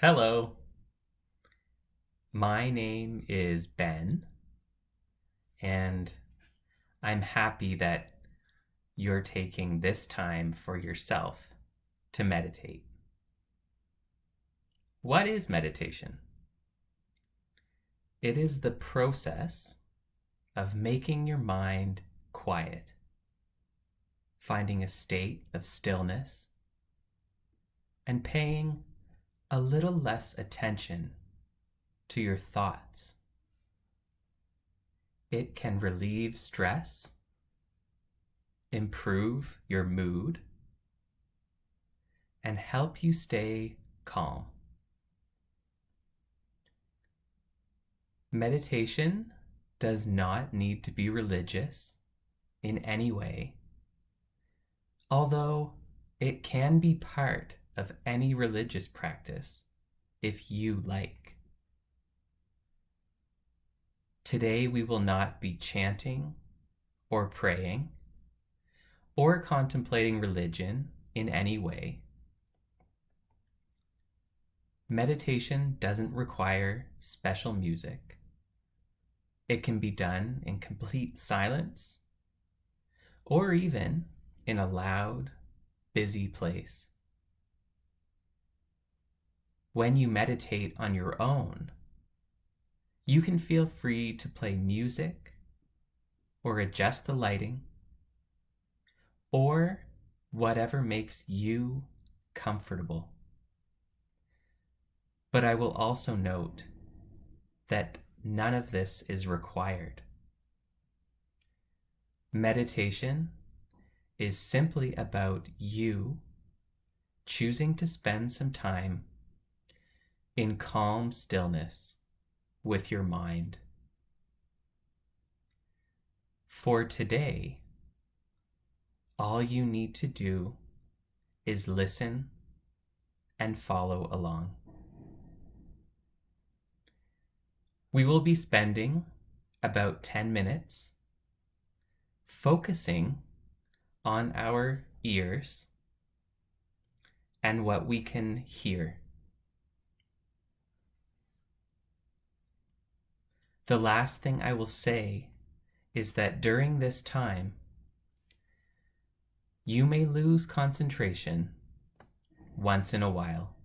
Hello, my name is Ben, and I'm happy that you're taking this time for yourself to meditate. What is meditation? It is the process of making your mind quiet, finding a state of stillness, and paying a little less attention to your thoughts. It can relieve stress, improve your mood, and help you stay calm. Meditation does not need to be religious in any way, although it can be part of any religious practice if you like. Today we will not be chanting or praying or contemplating religion in any way. Meditation doesn't require special music. It can be done in complete silence or even in a loud, busy place. When you meditate on your own, you can feel free to play music or adjust the lighting or whatever makes you comfortable. But I will also note that none of this is required. Meditation is simply about you choosing to spend some time in calm stillness with your mind. For today, all you need to do is listen and follow along. We will be spending about 10 minutes focusing on our ears and what we can hear. The last thing I will say is that during this time, you may lose concentration once in a while.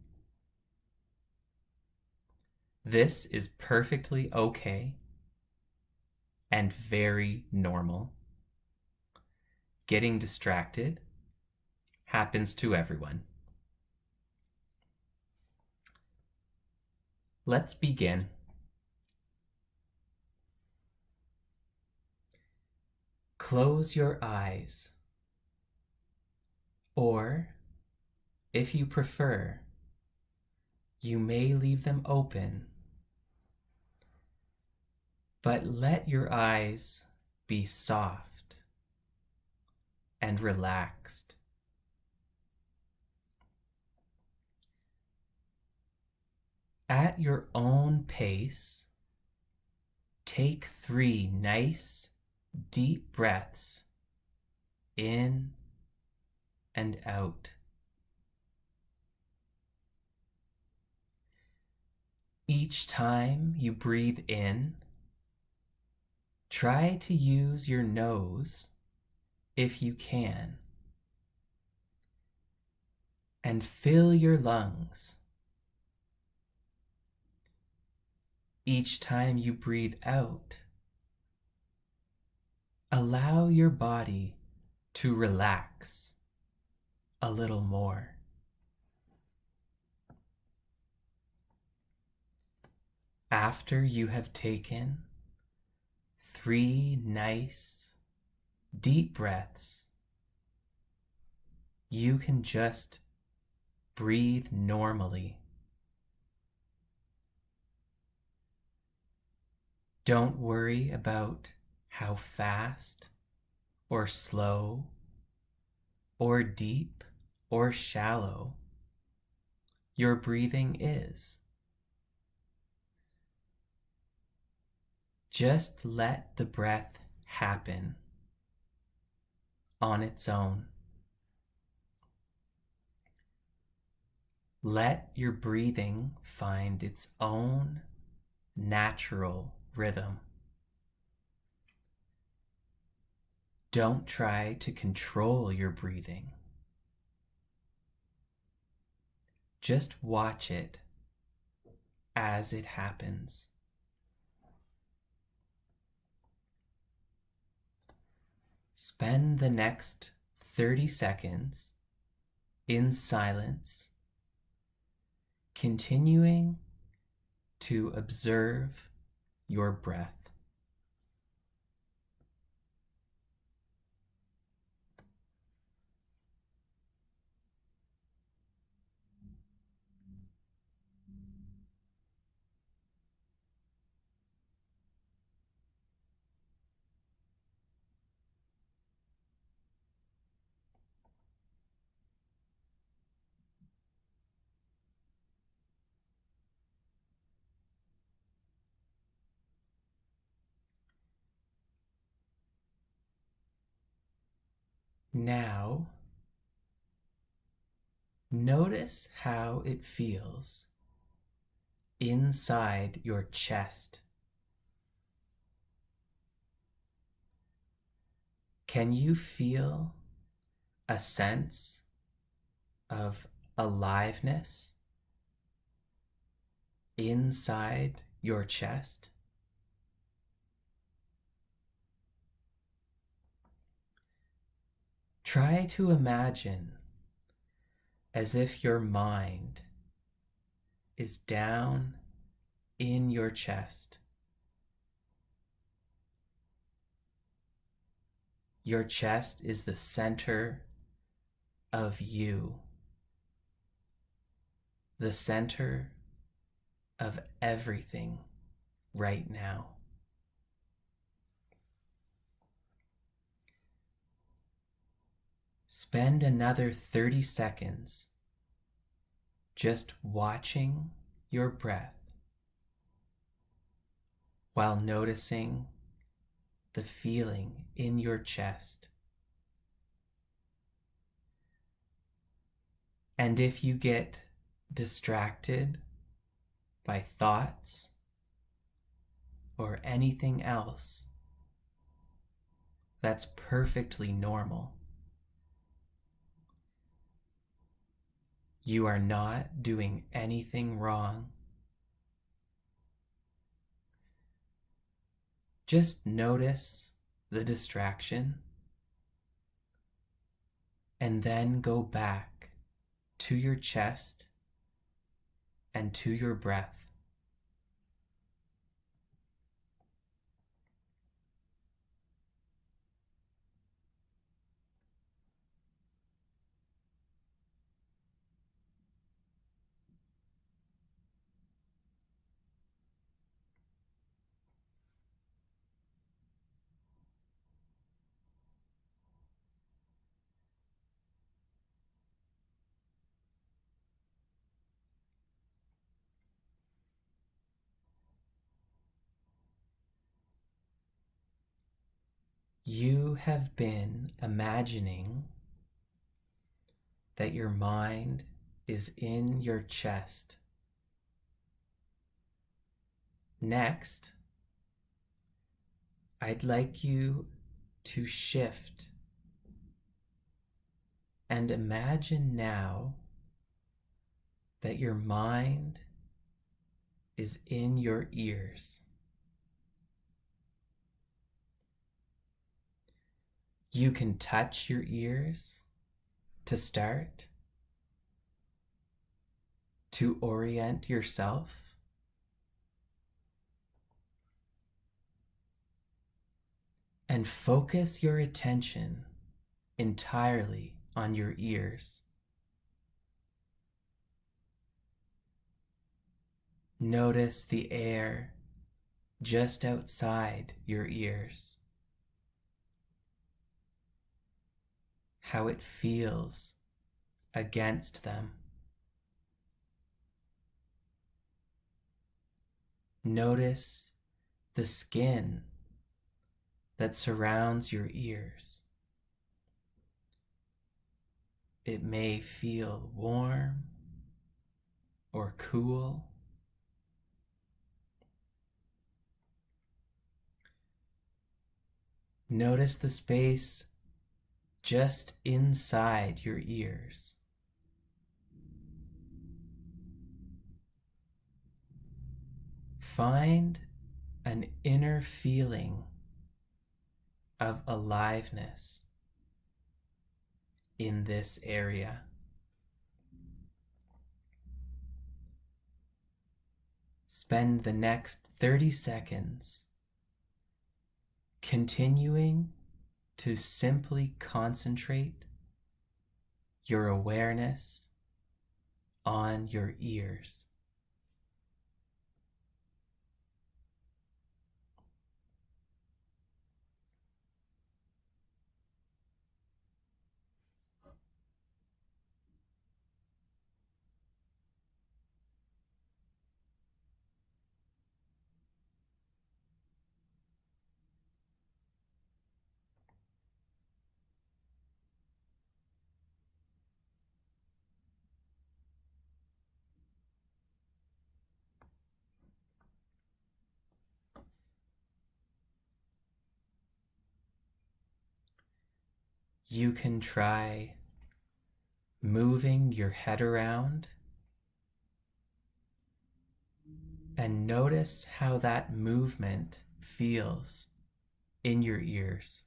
This is perfectly okay and very normal. Getting distracted happens to everyone. Let's begin. Close your eyes, or if you prefer, you may leave them open, but let your eyes be soft and relaxed. At your own pace, take 3 nice, deep breaths in and out. Each time you breathe in, try to use your nose if you can, and fill your lungs. Each time you breathe out, allow your body to relax a little more. After you have taken 3 nice, deep breaths, you can just breathe normally. Don't worry about how fast or slow or deep or shallow your breathing is. Just let the breath happen on its own. Let your breathing find its own natural rhythm. Don't try to control your breathing. Just watch it as it happens. Spend the next 30 seconds in silence, continuing to observe your breath. Now, notice how it feels inside your chest. Can you feel a sense of aliveness inside your chest? Try to imagine as if your mind is down in your chest. Your chest is the center of you, the center of everything right now. Spend another 30 seconds just watching your breath while noticing the feeling in your chest. And if you get distracted by thoughts or anything else, that's perfectly normal. You are not doing anything wrong. Just notice the distraction and then go back to your chest and to your breath. You have been imagining that your mind is in your chest. Next, I'd like you to shift and imagine now that your mind is in your ears. You can touch your ears to start, to orient yourself. And focus your attention entirely on your ears. Notice the air just outside your ears, how it feels against them. Notice the skin that surrounds your ears. It may feel warm or cool. Notice the space just inside your ears. Find an inner feeling of aliveness in this area. Spend the next 30 seconds continuing to simply concentrate your awareness on your ears. You can try moving your head around and notice how that movement feels in your ears.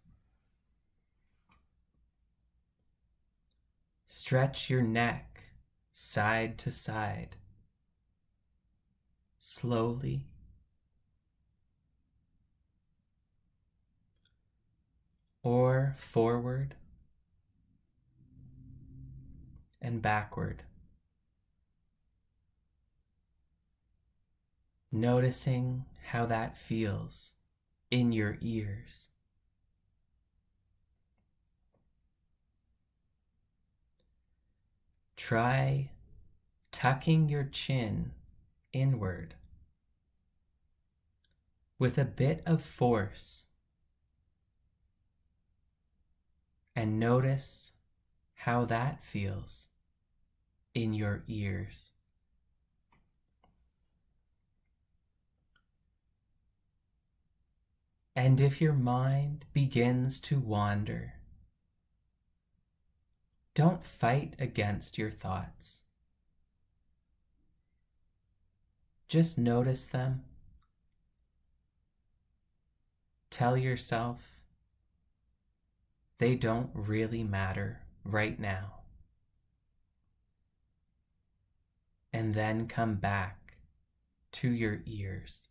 Stretch your neck side to side, slowly, or forward and backward. Noticing how that feels in your ears. Try tucking your chin inward with a bit of force and notice how that feels in your ears. And if your mind begins to wander, don't fight against your thoughts. Just notice them. Tell yourself they don't really matter right now. And then come back to your ears.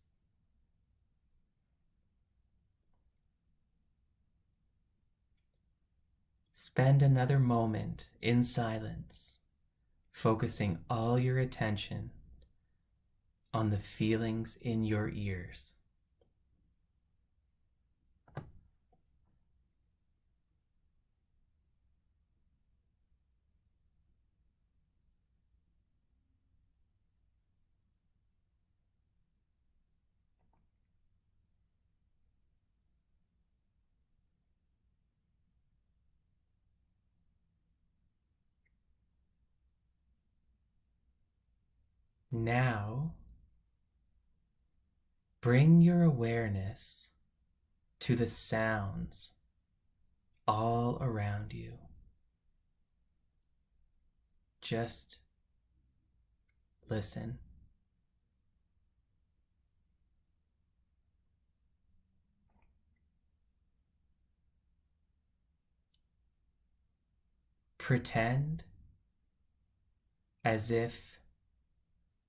Spend another moment in silence, focusing all your attention on the feelings in your ears. Now, bring your awareness to the sounds all around you. Just listen. Pretend as if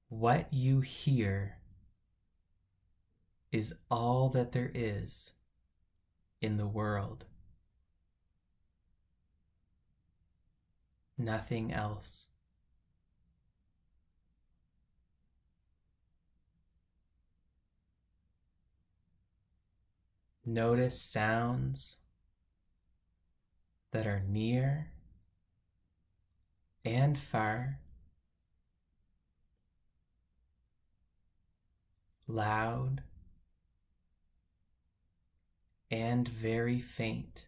what you hear is all that there is in the world. Nothing else. Notice sounds that are near and far, loud and very faint.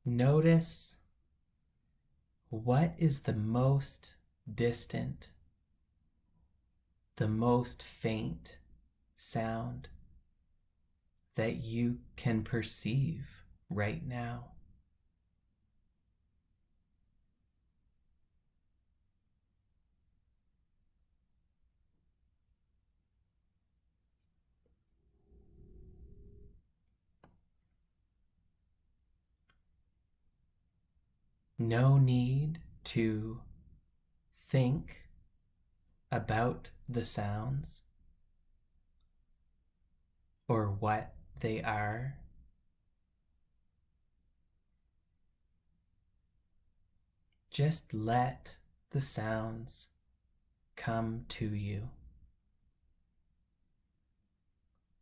Notice what is the most distant, the most faint sound that you can perceive right now. No need to think about the sounds or what they are. Just let the sounds come to you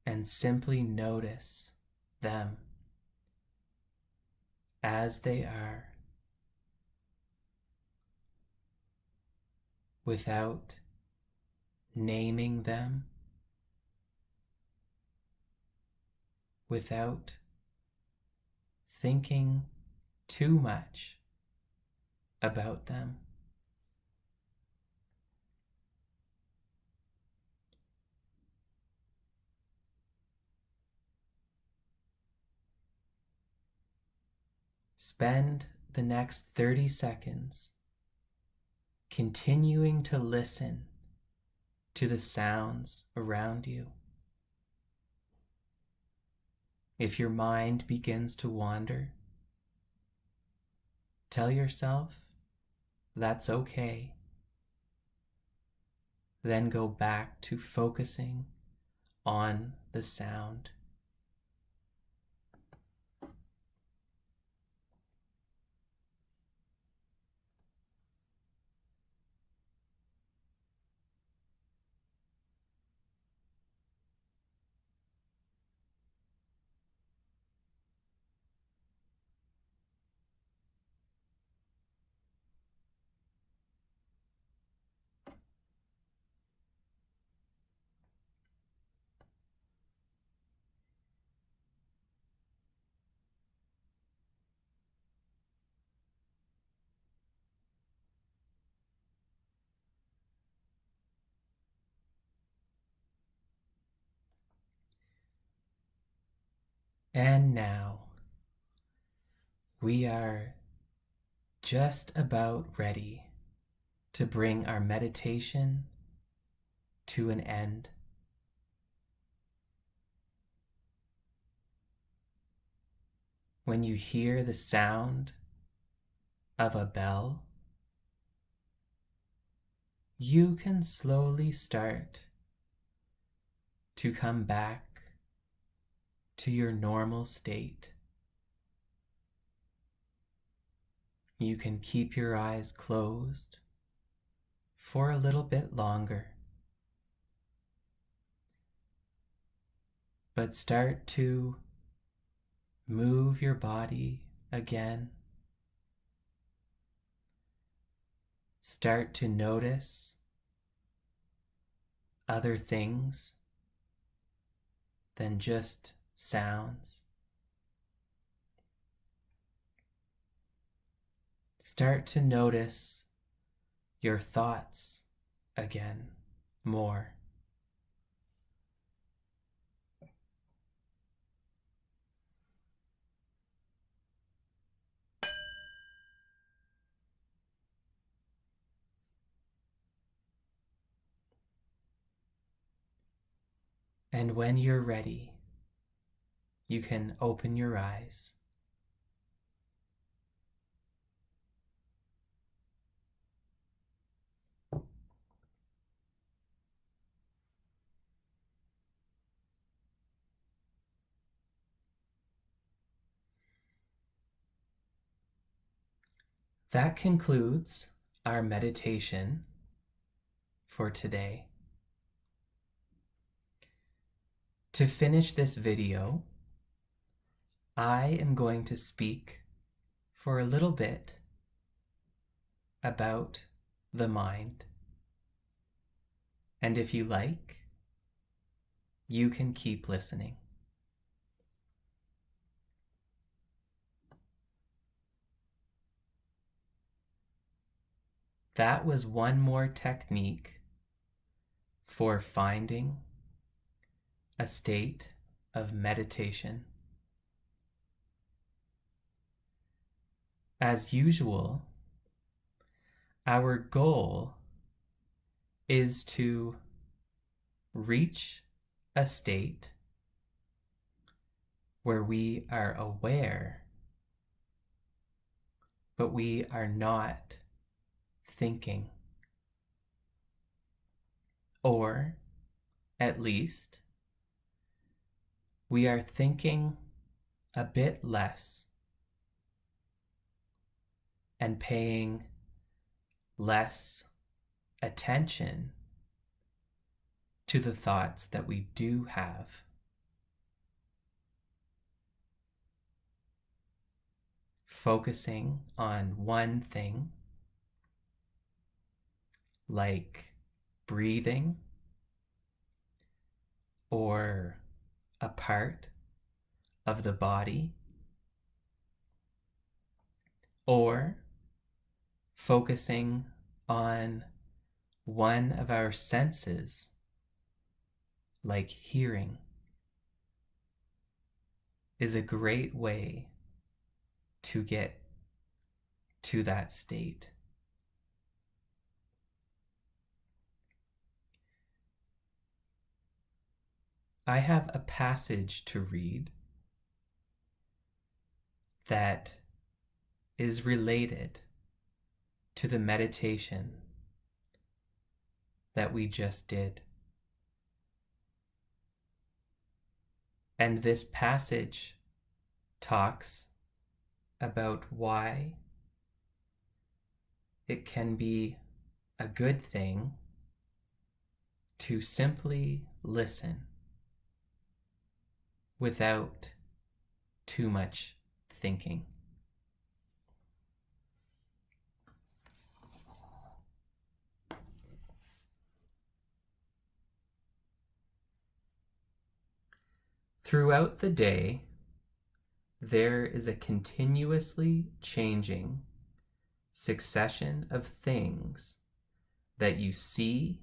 and simply notice them as they are without naming them, without thinking too much about them. Spend the next 30 seconds continuing to listen to the sounds around you. If your mind begins to wander, tell yourself that's okay. Then go back to focusing on the sound. And now we are just about ready to bring our meditation to an end. When you hear the sound of a bell, you can slowly start to come back to your normal state. You can keep your eyes closed for a little bit longer, but start to move your body again. Start to notice other things than just sounds. Start to notice your thoughts again more. And when you're ready, you can open your eyes. That concludes our meditation for today. To finish this video, I am going to speak for a little bit about the mind. And if you like, you can keep listening. that was one more technique for finding a state of meditation. As usual, our goal is to reach a state where we are aware, but we are not thinking. Or, at least, we are thinking a bit less and paying less attention to the thoughts that we do have. Focusing on one thing, like breathing or a part of the body, or focusing on one of our senses, like hearing, is a great way to get to that state. I have a passage to read that is related to the meditation that we just did. And this passage talks about why it can be a good thing to simply listen without too much thinking. Throughout the day, there is a continuously changing succession of things that you see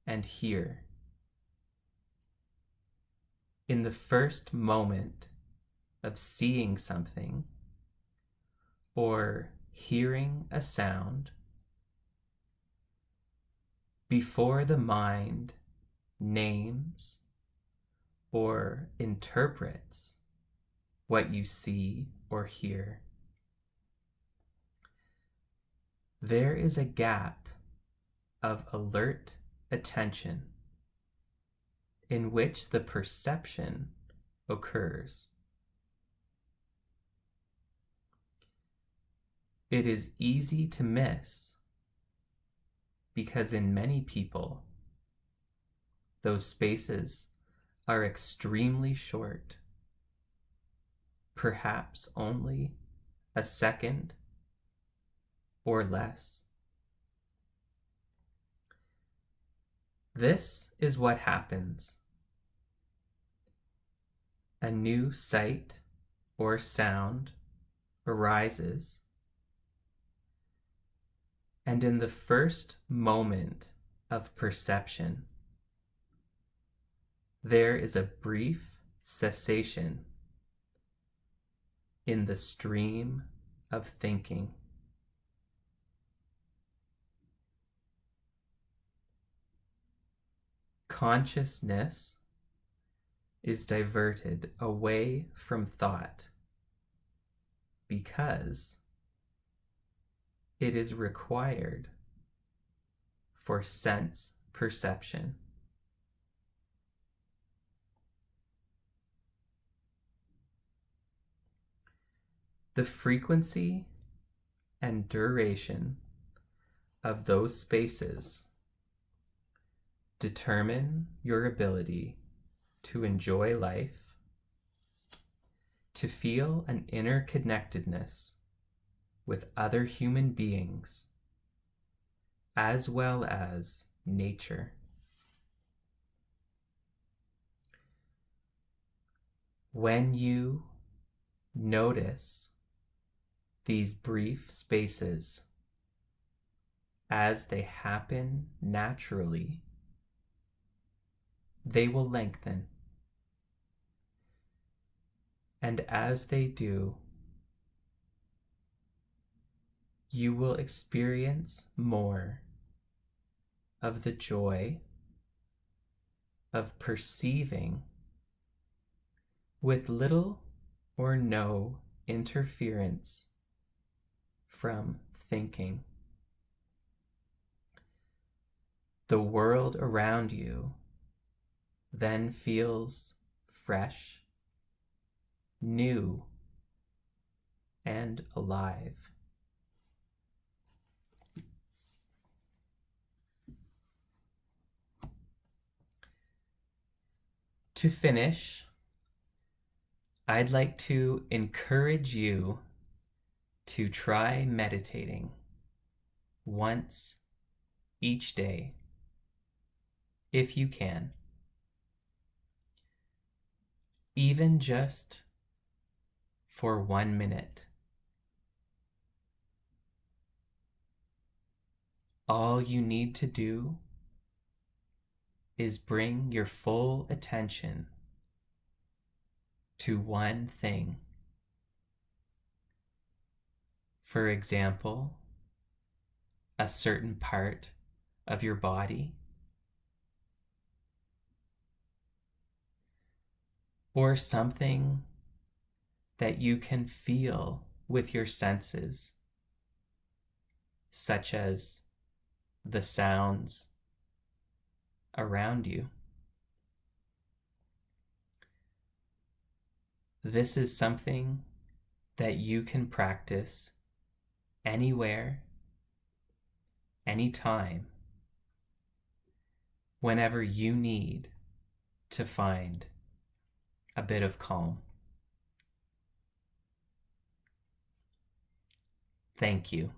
and hear. In the first moment of seeing something or hearing a sound, before the mind names or interprets what you see or hear, there is a gap of alert attention in which the perception occurs. It is easy to miss because in many people, those spaces are extremely short, perhaps only a second or less. This is what happens. A new sight or sound arises, and in the first moment of perception, there is a brief cessation in the stream of thinking. Consciousness is diverted away from thought because it is required for sense perception. The frequency and duration of those spaces determine your ability to enjoy life, to feel an inner connectedness with other human beings, as well as nature. When you notice these brief spaces as they happen naturally, they will lengthen. And as they do, you will experience more of the joy of perceiving with little or no interference from thinking. The world around you then feels fresh, new, and alive. To finish, I'd like to encourage you to try meditating once each day, if you can. Even just for 1 minute. All you need to do is bring your full attention to one thing. For example, a certain part of your body, or something that you can feel with your senses, such as the sounds around you. This is something that you can practice anywhere, anytime, whenever you need to find a bit of calm. Thank you.